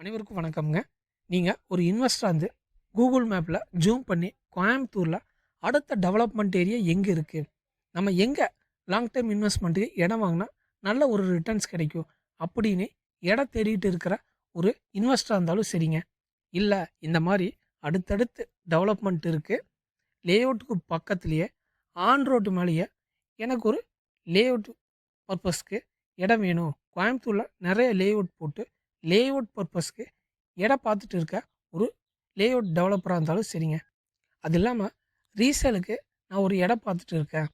அனைவருக்கும் வணக்கம்ங்க. நீங்கள் ஒரு இன்வெஸ்டராக இருந்து கூகுள் மேப்பில் ஜூம் பண்ணி கோயம்புத்தூரில் அடுத்த டெவலப்மெண்ட் ஏரியா எங்கே இருக்குது, நம்ம எங்கே லாங் டைம் இன்வெஸ்ட்மெண்ட்டுக்கு இடம் வாங்கினா நல்ல ஒரு ரிட்டர்ன்ஸ் கிடைக்கும் அப்படின்னு இடம் தேடிட்டு இருக்கிற ஒரு இன்வெஸ்டராக இருந்தாலும் சரிங்க. இல்லை இந்த மாதிரி அடுத்தடுத்து டெவலப்மெண்ட் இருக்குது, லே அவுட்டுக்கு பக்கத்துலேயே ஆன் ரோட்டு மேலேயே எனக்கு ஒரு லே அவுட் பர்பஸ்க்கு இடம் வேணும், கோயம்புத்தூரில் நிறைய லே அவுட் போட்டு லே அவுட் பர்பஸ்க்கு இடம் பார்த்துட்டு இருக்க ஒரு லே அவுட் டெவலப்பராக இருந்தாலும் சரிங்க. அது இல்லாமல் ரீசேலுக்கு நான் ஒரு இடம் பார்த்துட்டு இருக்கேன்,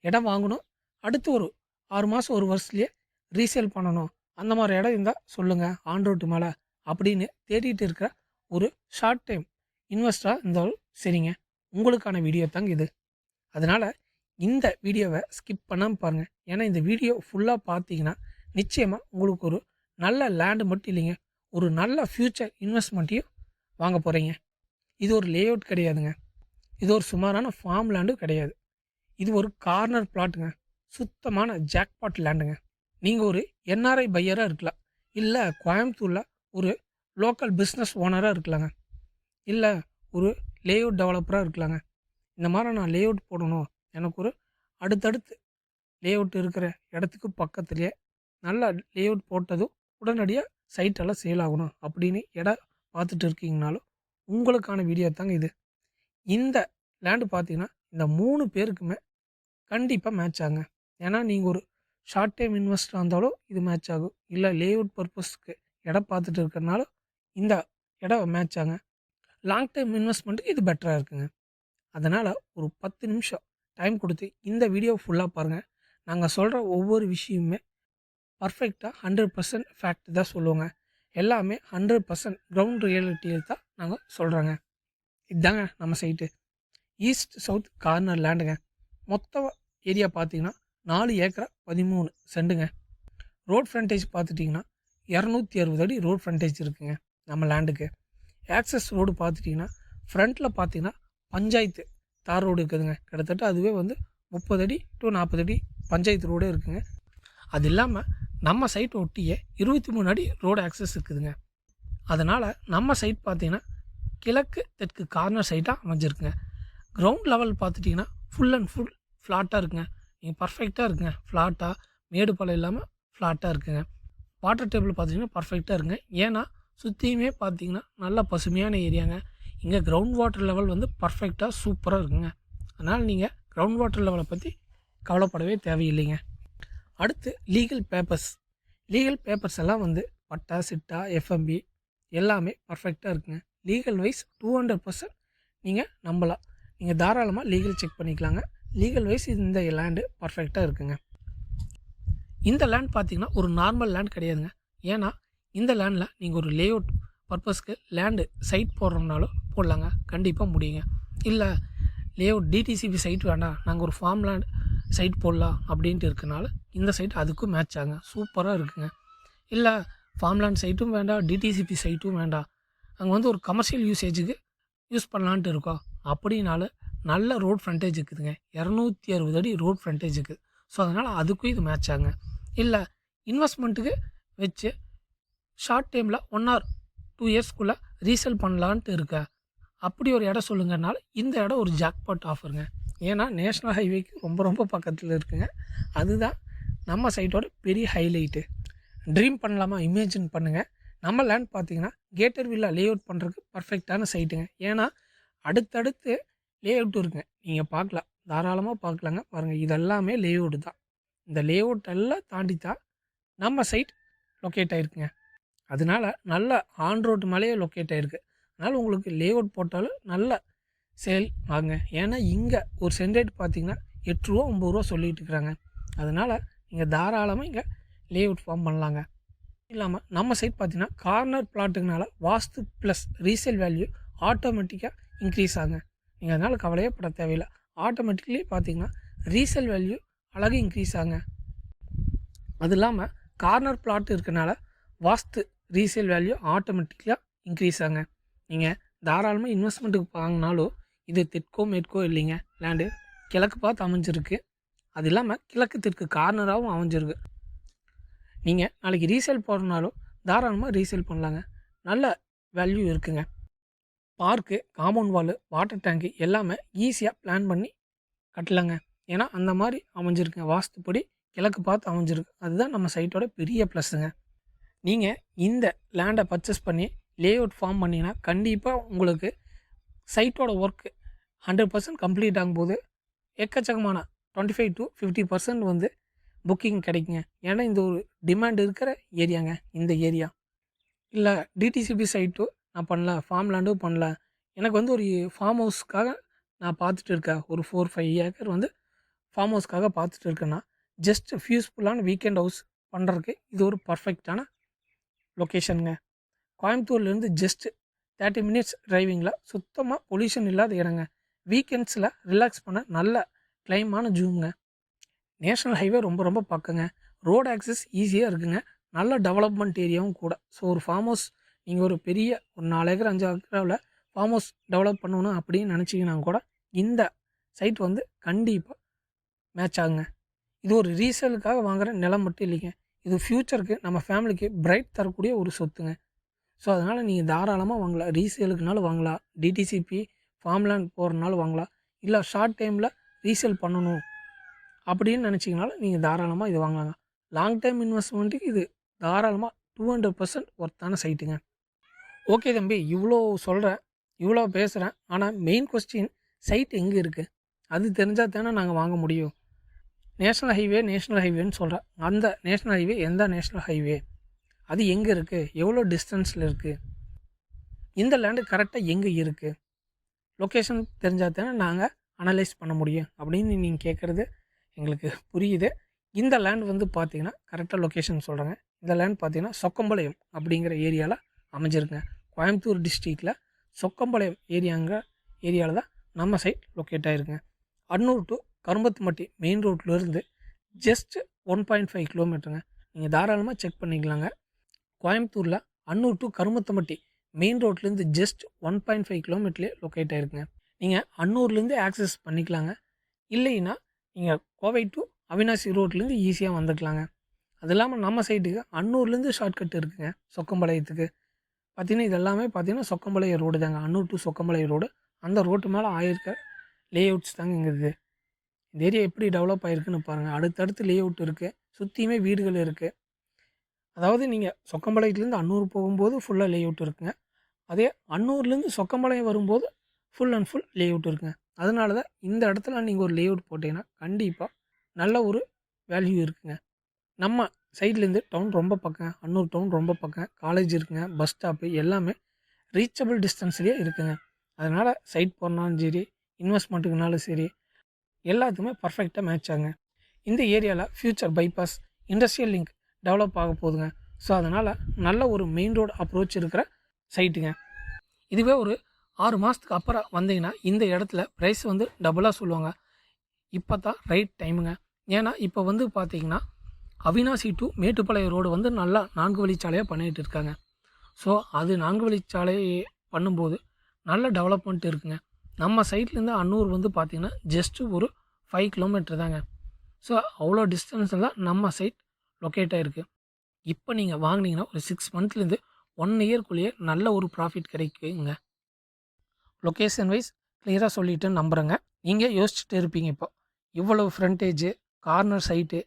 இடம் வாங்கணும், அடுத்து ஒரு 6 மாதம் 1 வருஷத்துலேயே ரீசேல் பண்ணணும், அந்த மாதிரி இடம் இருந்தால் சொல்லுங்கள் ஆன் ரோட்டு மேலே அப்படின்னு தேடிட்டு இருக்கிற ஒரு ஷார்ட் டைம் இன்வெஸ்டராக இருந்தாலும் சரிங்க. உங்களுக்கான வீடியோ தாங்க இது. அதனால் இந்த வீடியோவை ஸ்கிப் பண்ணாமல் பாருங்கள். ஏன்னா இந்த வீடியோ ஃபுல்லாக பார்த்தீங்கன்னா நிச்சயமாக உங்களுக்கு ஒரு நல்ல லேண்டு மட்டும் இல்லைங்க, ஒரு நல்ல ஃப்யூச்சர் இன்வெஸ்ட்மெண்ட்டையும் வாங்க போகிறீங்க. இது ஒரு லே அவுட் கிடையாதுங்க, இது ஒரு சுமாரான ஃபார்ம் லேண்டும் கிடையாது, இது ஒரு கார்னர் பிளாட்டுங்க, சுத்தமான ஜாக்பாட் லேண்டுங்க. நீங்கள் ஒரு என்ஆர்ஐ பையராக இருக்கலாம், இல்லை கோயம்புத்தூரில் ஒரு லோக்கல் பிஸ்னஸ் ஓனராக இருக்கலாங்க, இல்லை ஒரு லே அவுட் டெவலப்பராக இருக்கலாங்க. இந்த மாதிரி நான் லே அவுட் போடணும், எனக்கு ஒரு அடுத்தடுத்து லே அவுட் இருக்கிற இடத்துக்கு பக்கத்துலேயே நல்லா லே அவுட் போட்டதும் உடனடியாக சைட்டெல்லாம் சேல் ஆகணும் அப்படின்னு இடம் பார்த்துட்டு இருக்கீங்கனாலும் உங்களுக்கான வீடியோ தாங்க இது. இந்த லேண்டு பார்த்தீங்கன்னா இந்த 3 பேருக்குமே கண்டிப்பாக மேட்ச் ஆகுங்க. ஏன்னா நீங்கள் ஒரு ஷார்ட் டைம் இன்வெஸ்டராக இருந்தாலும் இது மேட்ச் ஆகும், இல்லை லே அவுட் பர்பஸ்க்கு இடம் பார்த்துட்டு இருக்கிறனாலும் இந்த இடம் மேட்ச் ஆகுங்க. லாங் டைம் இன்வெஸ்ட்மெண்ட்டுக்கு இது பெட்டராக இருக்குங்க. அதனால் ஒரு 10 நிமிஷம் டைம் கொடுத்து இந்த வீடியோ ஃபுல்லாக பாருங்கள். நாங்கள் சொல்கிற ஒவ்வொரு விஷயமுமே பர்ஃபெக்டாக 100% ஃபேக்ட் தான் சொல்லுவோங்க. எல்லாமே 100% கிரவுண்ட் ரியாலிட்டியில் தான் நாங்கள் சொல்கிறோங்க. இதுதாங்க நம்ம சைட்டு, ஈஸ்ட் சவுத் கார்னர் லேண்டுங்க. மொத்த ஏரியா பார்த்தீங்கன்னா 4 ஏக்கரா 13 சென்ட்டுங்க. ரோட் ஃப்ரண்டேஜ் பார்த்துட்டிங்கன்னா 260 அடி ரோட் ஃப்ரண்டேஜ் இருக்குங்க நம்ம லேண்டுக்கு. ஆக்சஸ் ரோடு பார்த்துட்டிங்கன்னா ஃப்ரண்ட்டில் பார்த்தீங்கன்னா பஞ்சாயத்து தார் ரோடு இருக்குதுங்க. கிட்டத்தட்ட அதுவே 30 அடி டு 40 அடி பஞ்சாயத்து ரோடு இருக்குங்க. அது இல்லாமல் நம்ம சைட் ஒட்டியே 23 அடி ரோடு ஆக்சஸ் இருக்குதுங்க. அதனால் நம்ம சைட் பார்த்திங்கன்னா கிழக்கு தெற்கு கார்னர் சைட்டாக அமைஞ்சிருக்குங்க. கிரவுண்ட் லெவல் பார்த்துட்டிங்கன்னா ஃபுல் அண்ட் ஃபுல் ஃப்ளாட்டாக இருக்குங்க. நீங்கள் பர்ஃபெக்டாக இருக்குங்க, ஃப்ளாட்டாக மேடு பழம் இல்லாமல் ஃப்ளாட்டாக இருக்குங்க. வாட்டர் டேபிள் பார்த்திங்கன்னா பர்ஃபெக்டாக இருக்குங்க. ஏன்னா சுற்றியுமே பார்த்திங்கன்னா நல்ல பசுமையான ஏரியாங்க. இங்கே கிரவுண்ட் வாட்டர் லெவல் பர்ஃபெக்டாக சூப்பராக இருக்குங்க. அதனால் நீங்கள் கிரவுண்ட் வாட்டர் லெவலை பற்றி கவலைப்படவே தேவையில்லைங்க. அடுத்து லீகல் பேப்பர்ஸ் எல்லாம் பட்டா சிட்டா எஃப்எம்பி எல்லாமே பர்ஃபெக்டாக இருக்குங்க. லீகல் வைஸ் 200% நீங்கள் நம்பலாம். நீங்கள் தாராளமாக லீகல் செக் பண்ணிக்கலாங்க. லீகல் வைஸ் இந்த லேண்டு பர்ஃபெக்டாக இருக்குங்க. இந்த லேண்ட் பார்த்திங்கன்னா ஒரு நார்மல் லேண்ட் கிடையாதுங்க. ஏன்னா இந்த லேண்டில் நீங்கள் ஒரு லே அவுட் பர்பஸ்க்கு லேண்டு சைட் போடுறோம்னாலும் போடலாங்க, கண்டிப்பாக முடியுங்க. இல்லை லே அவுட் டிடிசிபி சைட் வேண்டாம், நாங்கள் ஒரு ஃபார்ம் லேண்ட் சைட் போடலாம் அப்படின்ட்டு இருக்கனால இந்த சைட் அதுக்கும் மேட்ச் ஆகுங்க, சூப்பராக இருக்குங்க. இல்லை ஃபார்ம்லேண்ட் சைட்டும் வேண்டாம், டிடிசிபி சைட்டும் வேண்டாம், அங்கே ஒரு கமர்ஷியல் யூசேஜுக்கு யூஸ் பண்ணலான்ட்டு இருக்கோம் அப்படின்னாலும் நல்ல ரோட் ஃப்ரண்டேஜ் இருக்குதுங்க. 260 அடி ரோட் ஃப்ரண்டேஜ் இருக்குது. ஸோ அதனால் அதுக்கும் இது மேட்ச் ஆகுங்க. இல்லை இன்வெஸ்ட்மெண்ட்டுக்கு வச்சு ஷார்ட் டைமில் 1 or 2 இயர்ஸ்க்குள்ளே ரீசேல் பண்ணலான்ட்டு இருக்க அப்படி ஒரு இடம் சொல்லுங்கனால இந்த இடம் ஒரு ஜாக்பாட் ஆஃபருங்க. ஏன்னா நேஷ்னல் ஹைவேக்கு ரொம்ப ரொம்ப பக்கத்தில் இருக்குங்க. அதுதான் நம்ம சைட்டோட பெரிய ஹைலைட்டு. ட்ரீம் பண்ணலாமா, இமேஜின் பண்ணுங்கள். நம்ம லேண்ட் பார்த்தீங்கன்னா கேட்டர் வில்லா லே அவுட் பண்ணுறதுக்கு பர்ஃபெக்டான சைட்டுங்க. ஏன்னா அடுத்தடுத்து லே அவுட் இருக்குங்க, நீங்கள் பார்க்கலாம், தாராளமாக பார்க்கலாங்க. பாருங்கள், இதெல்லாமே லே அவுட் தான். இந்த லே அவுட் எல்லாம் தாண்டி தான் நம்ம சைட் லொக்கேட் ஆகிருக்குங்க. அதனால நல்ல ஆன் ரோட்டு மேலேயே லொக்கேட் ஆகிருக்கு. அதனால் உங்களுக்கு லே அவுட் போட்டாலும் நல்ல சேல் ஆகுங்க. ஏன்னா இங்கே ஒரு சென்ட் பார்த்தீங்கன்னா 8 ரூபா 9 ரூபா சொல்லிகிட்டு இருக்கிறாங்க. அதனால் நீங்கள் தாராளமாக இங்கே லே அவுட் ஃபார்ம் பண்ணலாங்க. இல்லாமல் நம்ம சைட் பார்த்தீங்கன்னா கார்னர் பிளாட்டுக்குனால வாஸ்து ப்ளஸ் ரீசேல் வேல்யூ ஆட்டோமேட்டிக்காக இன்க்ரீஸ் ஆகுங்க. நீங்கள் அதனால் கவலையே பட தேவையில்லை. ஆட்டோமேட்டிக்லி பார்த்தீங்கன்னா ரீசேல் வேல்யூ அழகாக இன்க்ரீஸ் ஆகுங்க. அது இல்லாமல் கார்னர் பிளாட் இருக்கனால வாஸ்து ரீசேல் வேல்யூ ஆட்டோமேட்டிக்காக இன்க்ரீஸ் ஆகுங்க. நீங்கள் தாராளமாக இன்வெஸ்ட்மெண்ட்டுக்கு வாங்கினாலும் இது தெற்கோ மேற்கோ இல்லைங்க, லேண்டு கிழக்கு பார்த்து அமைஞ்சிருக்கு. அது இல்லாமல் கிழக்கு தெற்கு கார்னராகவும் அமைஞ்சிருக்கு. நீங்கள் நாளைக்கு ரீசேல் போடுறனாலும் தாராளமாக ரீசேல் பண்ணலாங்க. நல்ல வேல்யூ இருக்குங்க. பார்க்கு, காம்பவுண்ட் வாலு, வாட்டர் டேங்க்கு எல்லாமே ஈஸியாக பிளான் பண்ணி கட்டலாங்க. ஏன்னா அந்த மாதிரி அமைஞ்சிருக்குங்க. வாஸ்துப்படி கிழக்கு பார்த்து அமைஞ்சிருக்கு. அதுதான் நம்ம சைட்டோட பெரிய ப்ளஸ்ஸுங்க. நீங்கள் இந்த லேண்டை பர்ச்சேஸ் பண்ணி லேஅவுட் ஃபார்ம் பண்ணிங்கன்னா கண்டிப்பாக உங்களுக்கு சைட்டோட ஒர்க்கு 100% கம்ப்ளீட் ஆகும்போது எக்கச்சக்கமான 25 to 50% வந்து புக்கிங் கிடைக்குங்க. ஏன்னா இந்த ஒரு டிமாண்ட் இருக்கிற ஏரியாங்க இந்த ஏரியா. இல்லை டிடிசிபி சைட்டும் நான் பண்ணல, ஃபார்ம் லேண்டும் பண்ணல, எனக்கு வந்து ஒரு ஃபார்ம் ஹவுஸ்க்காக நான் பார்த்துட்டு இருக்கேன், ஒரு 4-5 ஏக்கர் வந்து ஃபார்ம் ஹவுஸ்க்காக பார்த்துட்டு இருக்கேன்னா ஜஸ்ட் ஃபியூஸ்ஃபுல்லான வீக்கெண்ட் ஹவுஸ் பண்ணுறதுக்கு இது ஒரு பர்ஃபெக்டான லொக்கேஷனுங்க. கோயம்புத்தூர்லேருந்து ஜஸ்ட் 30 மினிட்ஸ் டிரைவிங்கில் சுத்தமாக பொல்யூஷன் இல்லாத இடங்க. வீக்கெண்ட்ஸில் ரிலாக்ஸ் பண்ண நல்ல கிளைமான ஜூமுங்க. நேஷ்னல் ஹைவே ரொம்ப ரொம்ப பக்கங்க. ரோடு ஆக்சஸ் ஈஸியாக இருக்குங்க. நல்ல டெவலப்மெண்ட் ஏரியாவும் கூட. ஸோ ஒரு ஃபார்ம் ஹவுஸ் நீங்கள் ஒரு பெரிய ஒரு 4 ஏக்கர் 5 ஏக்கராவில் ஃபார்ம் ஹவுஸ் டெவலப் பண்ணணும் அப்படின்னு நினச்சிங்கன்னா கூட இந்த சைட் வந்து கண்டிப்பாக மேட்ச் ஆகுங்க. இது ஒரு ரீசேலுக்காக வாங்குகிற நிலம் மட்டும் இல்லைங்க. இது ஃப்யூச்சருக்கு நம்ம ஃபேமிலிக்கு பிரைட் தரக்கூடிய ஒரு சொத்துங்க. ஸோ அதனால் நீங்கள் தாராளமாக வாங்கலாம். ரீசேலுக்குனாலும் வாங்கலாம், டிடிசிபி ஃபார்ம்லேண்ட் போகிறனாலும் வாங்கலாம், இல்லை ஷார்ட் டைமில் ரீசேல் பண்ணணும் அப்படின்னு நினச்சிங்கனாலும் நீங்கள் தாராளமாக இது வாங்கலாங்க. லாங் டைம் இன்வெஸ்ட்மெண்ட்டுக்கு இது தாராளமாக 200% ஒர்த்தான சைட்டுங்க. ஓகே தம்பி, இவ்வளோ சொல்கிறேன், இவ்வளோ பேசுகிறேன், ஆனால் மெயின் கொஸ்டின் சைட் எங்கே இருக்குது அது தெரிஞ்சால் தானே நாங்கள் வாங்க முடியும். நேஷ்னல் ஹைவேன்னு சொல்கிறேன். அந்த நேஷ்னல் ஹைவே எந்த நேஷ்னல் ஹைவே, அது எங்கே இருக்குது, எவ்வளோ டிஸ்டன்ஸில் இருக்குது, இந்த லேண்டு கரெக்டாக எங்கே இருக்குது, லொக்கேஷன் தெரிஞ்சால் தானே நாங்கள் அனலைஸ் பண்ண முடியும் அப்படின்னு நீங்கள் கேட்குறது எங்களுக்கு புரியுது. இந்த லேண்ட் வந்து பார்த்திங்கன்னா கரெக்டாக லொக்கேஷன் சொல்கிறேங்க. இந்த லேண்ட் பார்த்திங்கன்னா சொக்கம்பாளையம் அப்படிங்கிற ஏரியாவில் அமைஞ்சிருக்குங்க. கோயம்புத்தூர் டிஸ்ட்ரிக்டில் சொக்கம்பாளையம் ஏரியாவில் தான் நம்ம சைட் லொக்கேட் ஆகிருக்குங்க. அன்னூர் டு கரும்பத்துமட்டி மெயின் ரோட்லேருந்து ஜஸ்ட் 1.5 கிலோமீட்டருங்க. நீங்கள் தாராளமாக செக் பண்ணிக்கலாங்க. கோயம்புத்தூரில் அன்னூர் டு கரும்பத்துமட்டி மெயின் ரோட்லேருந்து ஜஸ்ட் 1.5 கிலோமீட்டர்லேயே லொக்கேட் ஆகிருக்குங்க. நீங்கள் அன்னூர்லேருந்து ஆக்சஸ் பண்ணிக்கலாங்க. இல்லைன்னா நீங்கள் கோவை டு அவினாசி ரோட்லேருந்து ஈஸியாக வந்துக்கலாங்க. அது இல்லாமல் நம்ம சைட்டுக்கு அன்னூர்லேருந்து ஷார்ட்கட் இருக்குங்க சொக்கம்பாளையத்துக்கு. பார்த்திங்கன்னா இதெல்லாமே பார்த்திங்கன்னா சொக்கம்பாளையம் ரோடு தாங்க. Annur to Chokkampalayam road. அந்த ரோட்டு மேலே ஆயிருக்க லேஅவுட்ஸ் தாங்க இங்கே இருக்குது. இந்த ஏரியா எப்படி டெவலப் ஆகிருக்குன்னு பாருங்கள். அடுத்தடுத்து லேஅவுட் இருக்குது, சுற்றியுமே வீடுகள் இருக்குது. அதாவது நீங்கள் சொக்கம்பாளையத்துலேருந்து அன்னூர் போகும்போது ஃபுல்லாக லேஅவுட் இருக்குங்க. அதே அன்னூர்லேருந்து சொக்கம்பாளையம் வரும்போது ஃபுல் அண்ட் ஃபுல் லேஅவுட் இருக்குங்க. அதனால தான் இந்த இடத்துல நீங்கள் ஒரு லேஅவுட் போட்டிங்கன்னா கண்டிப்பாக நல்ல ஒரு வேல்யூ இருக்குங்க. நம்ம சைட்லேருந்து டவுன் ரொம்ப பக்கம், அன்னூர் டவுன் ரொம்ப பக்கம், காலேஜ் இருக்குங்க, பஸ் ஸ்டாப்பு எல்லாமே ரீச்சபிள் டிஸ்டன்ஸ்லேயே இருக்குங்க. அதனால் சைட் போனாலும் சரி, இன்வெஸ்ட்மெண்ட்டுக்குனாலும் சரி, எல்லாத்துக்குமே பர்ஃபெக்டாக மேட்ச் ஆகுங்க. இந்த ஏரியாவில் future bypass industrial link develop ஆக போகுதுங்க. ஸோ அதனால் நல்ல ஒரு மெயின் ரோடு அப்ரோச் இருக்கிற சைட்டுங்க. இதுவே ஒரு 6 மாதத்துக்கு அப்புறம் வந்தீங்கன்னா இந்த இடத்துல ப்ரைஸ் வந்து டபுளாக சொல்லுவாங்க. இப்போ தான் ரைட் டைமுங்க. ஏன்னா இப்போ வந்து பார்த்திங்கன்னா அவினாசி டு மேட்டுப்பாளையம் ரோடு வந்து நல்லா 4 வழிச்சாலையாக பண்ணிகிட்டு இருக்காங்க. ஸோ அது 4 வழிச்சாலை பண்ணும்போது நல்ல டெவலப்மெண்ட் இருக்குங்க. நம்ம சைட்லேருந்து அன்னூர் வந்து பார்த்திங்கன்னா ஜஸ்ட்டு ஒரு 5 கிலோமீட்டர் தாங்க. ஸோ அவ்வளோ டிஸ்டன்ஸில் தான் நம்ம சைட் லொக்கேட் ஆகிருக்கு. இப்போ நீங்கள் வாங்கினீங்கன்னா ஒரு 6 மந்த்லேருந்து 1 இயர்க்குள்ளேயே நல்ல ஒரு ப்ராஃபிட் கிடைக்குங்க. லொக்கேஷன் வைஸ் கிளியராக சொல்லிவிட்டு நம்புகிறேங்க. நீங்கள் யோசிச்சுட்டு இருப்பீங்க, இப்போ இவ்வளவு ஃப்ரண்டேஜு, கார்னர் சைட்டு,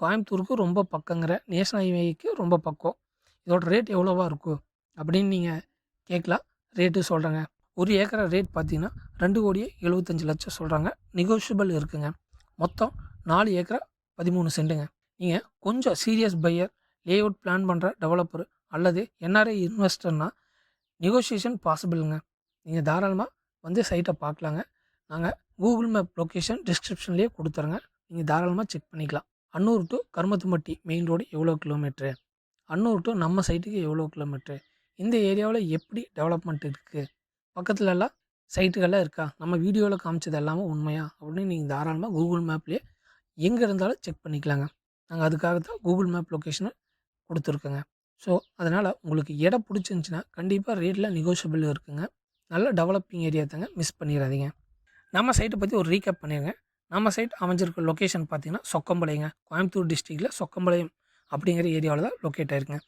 கோயம்புத்தூருக்கு ரொம்ப பக்கங்கிற, நேஷனல் ஹைவேக்கு ரொம்ப பக்கம், இதோட ரேட் எவ்வளோவா இருக்கும் அப்படின்னு நீங்கள் கேட்கலாம். ரேட்டு சொல்கிறேங்க. ஒரு ஏக்கரை ரேட் பார்த்தீங்கன்னா 2,75,00,000 சொல்கிறாங்க. நெகோஷியபிள் இருக்குங்க. மொத்தம் 4 ஏக்கரா 13 சென்ட்டுங்க. நீங்கள் கொஞ்சம் சீரியஸ் பையர், லேஅவுட் பிளான் பண்ணுற டெவலப்பர் அல்லது என்ஆர்ஐ இன்வெஸ்டர்னால் நெகோஷியேஷன் பாசிபிளுங்க. நீங்கள் தாராளமாக வந்து சைட்டை பார்க்கலாங்க. நாங்கள் கூகுள் மேப் லொக்கேஷன் டிஸ்கிரிப்ஷன்லேயே கொடுத்துறோங்க. நீங்கள் தாராளமாக செக் பண்ணிக்கலாம். அன்னூர் டு கருமத்துமட்டி மெயின் ரோடு எவ்வளோ கிலோமீட்ரு, அன்னூர் டு நம்ம சைட்டுக்கு எவ்வளோ கிலோமீட்ரு, இந்த ஏரியாவில் எப்படி டெவலப்மெண்ட் இருக்குது, பக்கத்துலலாம் சைட்டுகள்லாம் இருக்கா, நம்ம வீடியோவில் காமிச்சது எல்லாமே உண்மையா அப்படின்னு நீங்கள் தாராளமாக கூகுள் மேப்லேயே எங்கே இருந்தாலும் செக் பண்ணிக்கலாங்க. நாங்கள் அதுக்காக தான் கூகுள் மேப் லொக்கேஷனை கொடுத்துருக்கோங்க. ஸோ அதனால் உங்களுக்கு இடம் பிடிச்சிருந்துச்சின்னா கண்டிப்பாக ரேட்டில் நெகோஷியபிள் இருக்குங்க. நல்ல டெவலப்பிங் ஏரியா தாங்க, மிஸ் பண்ணிடாதீங்க. நம்ம சைட்டை பற்றி ஒரு ரீகேப் பண்ணிடுங்க. நம்ம சைட் அமைஞ்சிருக்க லொக்கேஷன் பார்த்திங்கன்னா சொக்கம்பாளையங்க. கோயம்புத்தூர் டிஸ்ட்ரிக்டில் சொக்கம்பாளையம் அப்படிங்கிற ஏரியாவில் தான் லொக்கேட் ஆகிருக்குங்க.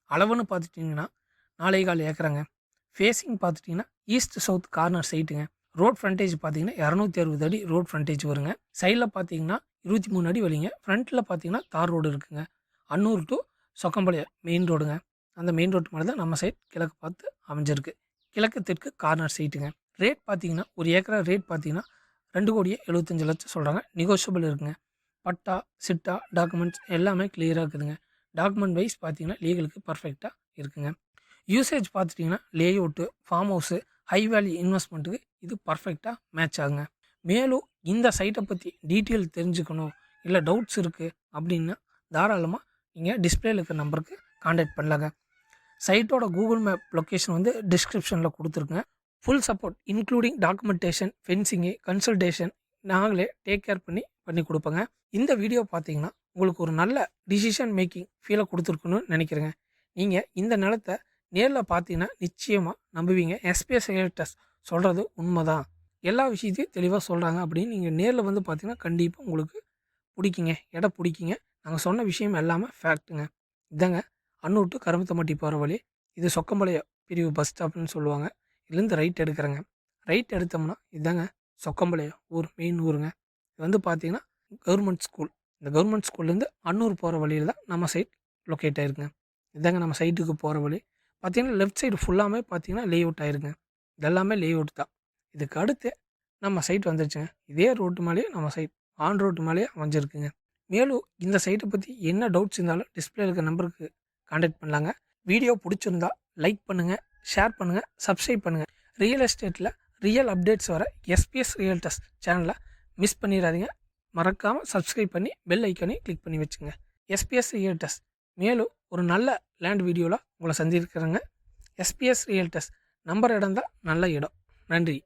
அளவுன்னு பார்த்துட்டிங்கன்னா 4.25 ஏக்கராங்க. ஃபேஸிங் பார்த்துட்டிங்கன்னா ஈஸ்ட் சவுத் கார்னர் சைட்டுங்க. ரோட் ஃப்ரண்டேஜ் பார்த்தீங்கன்னா 260 அடி ரோட் ஃப்ரண்டேஜ் வருங்க. சைடில் பார்த்தீங்கன்னா 23 அடி வழிங்க. ஃப்ரண்ட்டில் பார்த்தீங்கன்னா தார் ரோடு இருக்குங்க. அன்னூர் டு சொக்கம்பாளையம் மெயின் ரோடுங்க. அந்த மெயின் ரோட்டு மேலே தான் நம்ம சைட் கிழக்கு பார்த்து அமைஞ்சிருக்கு. கிழக்கு தெற்கு கார்னர் சைட்டுங்க. ரேட் பார்த்தீங்கன்னா ஒரு ஏக்கரா ரேட் பார்த்தீங்கன்னா 2,75,00,000 சொல்கிறாங்க. நெகோஷியபிள் இருக்குங்க. பட்டா சிட்டா டாக்குமெண்ட்ஸ் எல்லாமே கிளியராக இருக்குதுங்க. டாக்குமெண்ட் வைஸ் பார்த்தீங்கன்னா லீகலுக்கு பர்ஃபெக்டாக இருக்குங்க. யூசேஜ் பார்த்துட்டிங்கன்னா layout farm house high value இன்வெஸ்ட்மெண்ட்டுக்கு இது பர்ஃபெக்டாக மேட்ச் ஆகுங்க. மேலும் இந்த சைட்டை பற்றி டீட்டெயில் தெரிஞ்சுக்கணும் இல்லை டவுட்ஸ் இருக்குது அப்படின்னா தாராளமாக நீங்கள் டிஸ்பிளேல இருக்கிற நம்பருக்கு காண்டாக்ட் பண்ணலாங்க. சைட்டோட கூகுள் மேப் லொக்கேஷன் வந்து டிஸ்கிரிப்ஷனில் கொடுத்துருக்குங்க. Full support including documentation fencing consultation நாங்களே டேக் கேர் பண்ணி கொடுப்போங்க. இந்த வீடியோ பார்த்தீங்கன்னா உங்களுக்கு ஒரு நல்ல டிசிஷன் மேக்கிங் ஃபீலை கொடுத்துருக்குன்னு நினைக்கிறேங்க. நீங்கள் இந்த நிலத்தை நேரில் பார்த்தீங்கன்னா நிச்சயமாக நம்புவீங்க. எஸ்பிஎஸ் ரியல்டர்ஸ் சொல்கிறது உண்மைதான், எல்லா விஷயத்தையும் தெளிவாக சொல்கிறாங்க அப்படின்னு நீங்கள் நேரில் வந்து பார்த்தீங்கன்னா கண்டிப்பாக உங்களுக்கு பிடிக்குங்க, இடம் பிடிக்குங்க. நாங்கள் சொன்ன விஷயம் எல்லாமே ஃபேக்ட்டுங்க. இதாங்க அன்னூர் டு கருமத்தம்பட்டி போகிற வழி. இது சொக்கம்பாளையம் பிரிவு பஸ் ஸ்டாப்னு சொல்லுவாங்க. இதுலேருந்து ரைட் எடுக்கிறேங்க. ரைட் எடுத்தோம்னா இதாங்க சொக்கம்பாளையம் ஊர் மெயின் ஊருங்க. இது வந்து பார்த்தீங்கன்னா கவர்மெண்ட் ஸ்கூல். இந்த கவர்மெண்ட் ஸ்கூல்லேருந்து அன்னூர் போகிற வழியில் தான் நம்ம சைட் லொக்கேட் ஆகிருக்குங்க. இதாங்க நம்ம சைட்டுக்கு போகிற வழி. பார்த்தீங்கன்னா லெஃப்ட் சைடு ஃபுல்லாமே பார்த்தீங்கன்னா லே அவுட் ஆயிருங்க. இதெல்லாமே லே அவுட் தான். இதுக்கு அடுத்து நம்ம சைட் வந்துருச்சுங்க. இதே ரோட்டு மேலேயே நம்ம சைட் ஆன் ரோட்டு மேலேயே அமைஞ்சிருக்குங்க. மேலும் இந்த சைட்டை பற்றி என்ன டவுட்ஸ் இருந்தாலும் டிஸ்பிளே இருக்க நம்பருக்கு காண்டாக்ட் பண்ணலாங்க. வீடியோ பிடிச்சிருந்தா லைக் பண்ணுங்கள், ஷேர் பண்ணுங்கள், சப்ஸ்கிரைப் பண்ணுங்கள். ரியல் எஸ்டேட்டில் ரியல் அப்டேட்ஸ் வர எஸ்பிஎஸ் ரியல்டர்ஸ் சேனலை மிஸ் பண்ணிடாதீங்க. மறக்காமல் சப்ஸ்கிரைப் பண்ணி பெல் ஐக்கானையும் கிளிக் பண்ணி வச்சுங்க. எஸ்பிஎஸ் ரியல்டர்ஸ் மேலும் ஒரு நல்ல லேண்ட் வீடியோவில் உங்களை சந்திக்கிறேங்க. எஸ்பிஎஸ் ரியல்டர்ஸ் நம்பர் இடம் தான் நல்ல இடம். நன்றி.